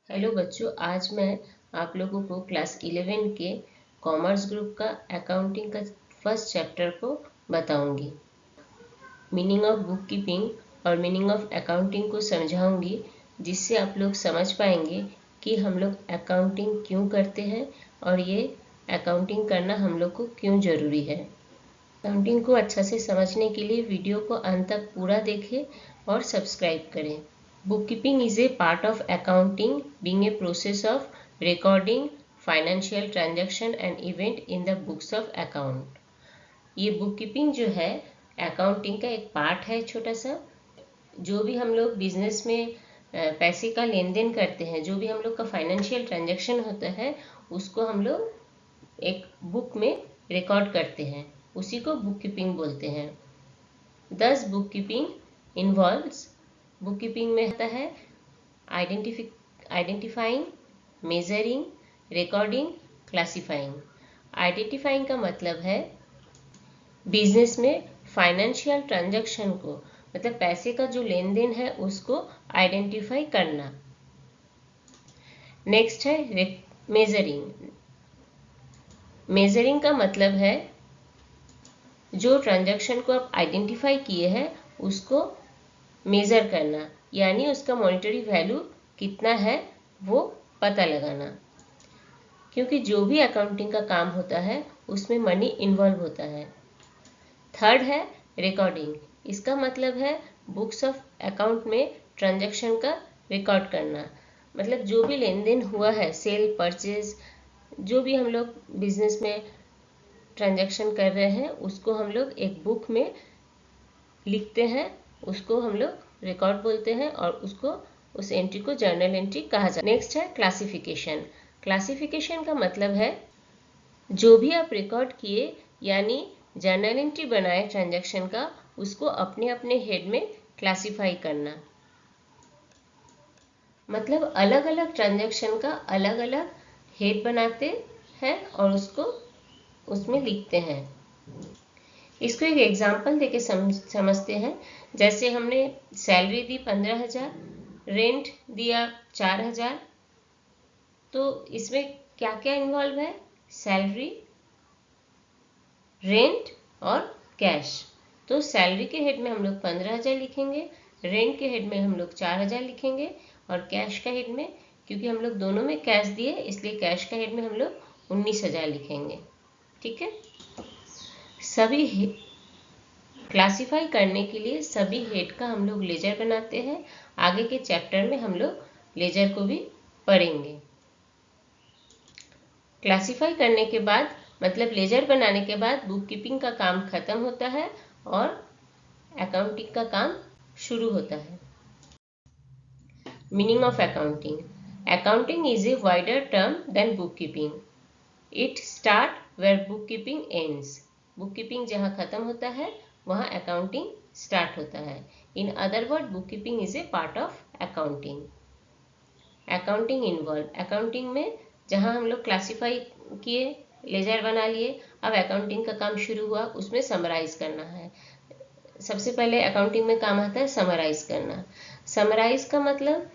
Hello बच्चों, आज मैं आप लोगों को क्लास 11 के कॉमर्स ग्रुप का अकाउंटिंग का फर्स्ट चैप्टर को बताऊंगी। मीनिंग ऑफ बुक कीपिंग और मीनिंग ऑफ अकाउंटिंग को समझाऊंगी, जिससे आप लोग समझ पाएंगे कि हम लोग अकाउंटिंग क्यों करते हैं और ये अकाउंटिंग करना हम लोग को क्यों ज़रूरी है। अकाउंटिंग को अच्छा से समझने के लिए वीडियो को अंत तक पूरा देखें और सब्सक्राइब करें। Bookkeeping is a part of accounting, being a process of recording financial transaction and event in the books of account. ये bookkeeping जो है अकाउंटिंग का एक पार्ट है छोटा सा। जो भी हम लोग बिजनेस में पैसे का लेन देन करते हैं, जो भी हम लोग का फाइनेंशियल ट्रांजैक्शन होता है, उसको हम लोग एक बुक में रिकॉर्ड करते हैं, उसी को बुककीपिंग बोलते हैं। दस बुककीपिंग इन्वॉल्व्स, बुककीपिंग में आता है identifying, measuring, recording, classifying. Identifying का मतलब है बिजनेस में फाइनेंशियल ट्रांजैक्शन को, मतलब पैसे का जो लेन देन है उसको आइडेंटिफाई करना। नेक्स्ट है मेजरिंग। मेजरिंग का मतलब है जो ट्रांजैक्शन को आप आइडेंटिफाई किए हैं उसको मेजर करना, यानी उसका मॉनेटरी वैल्यू कितना है वो पता लगाना। क्योंकि जो भी अकाउंटिंग का काम होता है उसमें मनी इन्वॉल्व होता है। थर्ड है रिकॉर्डिंग। इसका मतलब है बुक्स ऑफ अकाउंट में ट्रांजैक्शन का रिकॉर्ड करना, मतलब जो भी लेन देन हुआ है, सेल परचेज, जो भी हम लोग बिजनेस में ट्रांजैक्शन कर रहे हैं उसको हम लोग एक बुक में लिखते हैं, उसको हम लोग रिकॉर्ड बोलते हैं और उसको उस एंट्री को जर्नल एंट्री कहा जाता है। नेक्स्ट है क्लासिफिकेशन। क्लासिफिकेशन का मतलब है जो भी आप रिकॉर्ड किए यानी जर्नल एंट्री बनाए ट्रांजैक्शन का, उसको अपने अपने हेड में क्लासिफाई करना। मतलब अलग अलग ट्रांजैक्शन का अलग अलग हेड बनाते हैं और उसको उसमें लिखते हैं। इसको एक एग्जाम्पल देके समझते हैं। जैसे हमने सैलरी दी 15,000, रेंट दिया 4,000, तो इसमें क्या क्या इन्वॉल्व है? सैलरी, रेंट और कैश। तो सैलरी के हेड में हम लोग 15,000 लिखेंगे, रेंट के हेड में हम लोग 4,000 लिखेंगे और कैश का हेड में, क्योंकि हम लोग दोनों में कैश दिए इसलिए कैश का हेड में हम लोग 19,000 लिखेंगे। ठीक है। सभी क्लासिफाई करने के लिए सभी हेड का हम लोग लेजर बनाते हैं। आगे के चैप्टर में हम लोग लेजर को भी पढ़ेंगे। क्लासिफाई करने के बाद, मतलब लेजर बनाने के बाद, बुक कीपिंग का काम खत्म होता है और अकाउंटिंग का काम शुरू होता है। Meaning of accounting. Accounting is a wider term than book keeping. It start where book keeping ends. Book keeping जहाँ खत्म होता है वहाँ अकाउंटिंग स्टार्ट होता है। In other word, book keeping is a part of accounting. Accounting involve, accounting में जहाँ हम लोग क्लासीफाई किए, लेजर बना लिए, अब अकाउंटिंग का काम शुरू हुआ, उसमें समराइज करना है। सबसे पहले अकाउंटिंग में काम आता है समराइज करना। समराइज का मतलब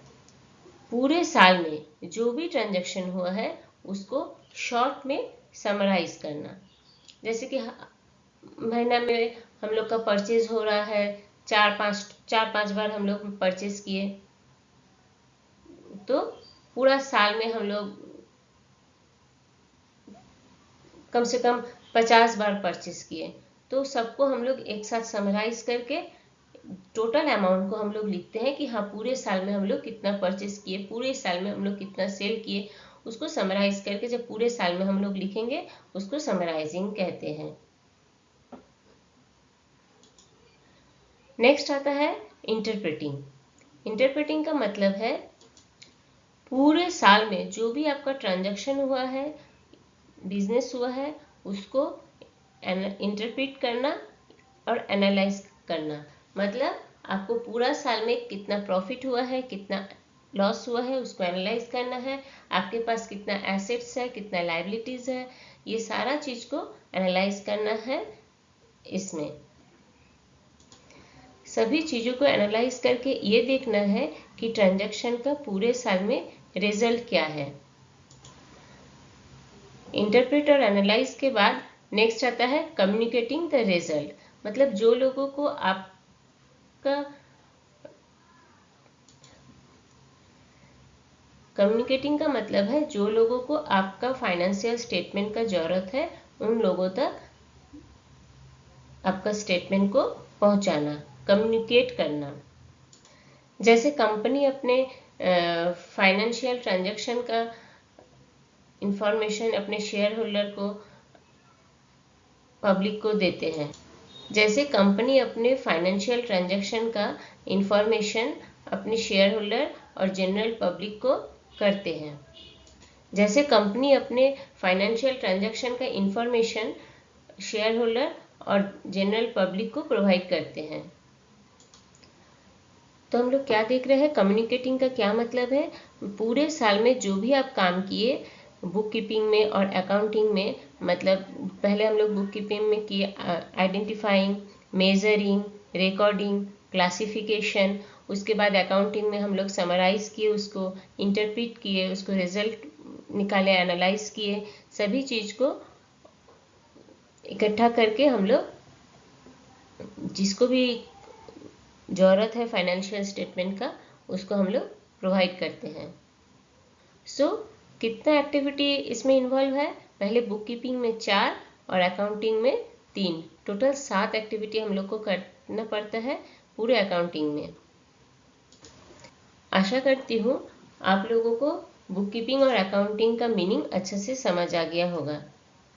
पूरे साल में जो भी ट्रांजैक्शन हुआ है उसको शॉर्ट में समराइज करना। जैसे कि महीना में हम लोग का परचेज हो रहा है, चार पांच बार हम लोग परचेज किए, तो पूरा साल में हम लोग कम से कम 50 बार परचेज किए, तो सबको हम लोग एक साथ समराइज करके टोटल अमाउंट को हम लोग लिखते हैं कि हाँ पूरे साल में हम लोग कितना परचेज किए, पूरे साल में हम लोग कितना सेल किए, उसको समराइज करके जब पूरे साल में हम लोग लिखेंगे उसको समराइजिंग कहते हैं। नेक्स्ट आता है इंटरप्रेटिंग। इंटरप्रेटिंग का मतलब है पूरे साल में जो भी आपका ट्रांजैक्शन हुआ है, बिजनेस हुआ है, उसको इंटरप्रेट करना और एनालाइज करना। मतलब आपको पूरा साल में कितना प्रॉफिट हुआ है, कितना लॉस हुआ है, उसको एनालाइज करना है। आपके पास कितना एसेट्स है, कितना लायबिलिटीज है, ये सारा चीज को एनालाइज करना है। इसमें सभी चीज़ों को एनालाइज करके ये देखना है कि ट्रांजैक्शन का पूरे साल में रिजल्ट क्या है। इंटरप्रेट और एनालाइज के बाद नेक्स्ट आता है कम्युनिकेटिंग द रिजल्ट, मतलब जो लोगों को आपका कम्युनिकेटिंग का मतलब है जो लोगों को आपका फाइनेंशियल स्टेटमेंट का जरूरत है उन लोगों तक आपका स्टेटमेंट को पहुंचाना, कम्युनिकेट करना। जैसे कंपनी अपने फाइनेंशियल ट्रांजैक्शन का इंफॉर्मेशन अपने शेयर होल्डर को पब्लिक को देते हैं। जैसे कंपनी अपने फाइनेंशियल ट्रांजैक्शन का इंफॉर्मेशन अपने शेयर होल्डर और जनरल पब्लिक को करते हैं। जैसे कंपनी अपने फाइनेंशियल ट्रांजैक्शन का इंफॉर्मेशन शेयर होल्डर और जनरल पब्लिक को प्रोवाइड करते हैं। तो हम लोग क्या देख रहे हैं, कम्युनिकेटिंग का क्या मतलब है, पूरे साल में जो भी आप काम किए बुक कीपिंग में और अकाउंटिंग में, मतलब पहले हम लोग बुक कीपिंग में किए आइडेंटिफाइंग, मेजरिंग, रिकॉर्डिंग, क्लासिफिकेशन, उसके बाद अकाउंटिंग में हम लोग समराइज किए, उसको इंटरप्रेट किए, उसको रिजल्ट निकाले, एनालाइज किए, सभी चीज़ को इकट्ठा करके हम लोग जिसको भी ज़रूरत है फाइनेंशियल स्टेटमेंट का उसको हम लोग प्रोवाइड करते हैं। सो कितना एक्टिविटी इसमें इन्वॉल्व है, पहले बुक कीपिंग में 4 और अकाउंटिंग में 3, टोटल 7 एक्टिविटी हम लोग को करना पड़ता है पूरे अकाउंटिंग में। आशा करती हूँ आप लोगों को बुक कीपिंग और अकाउंटिंग का मीनिंग अच्छे से समझ आ गया होगा।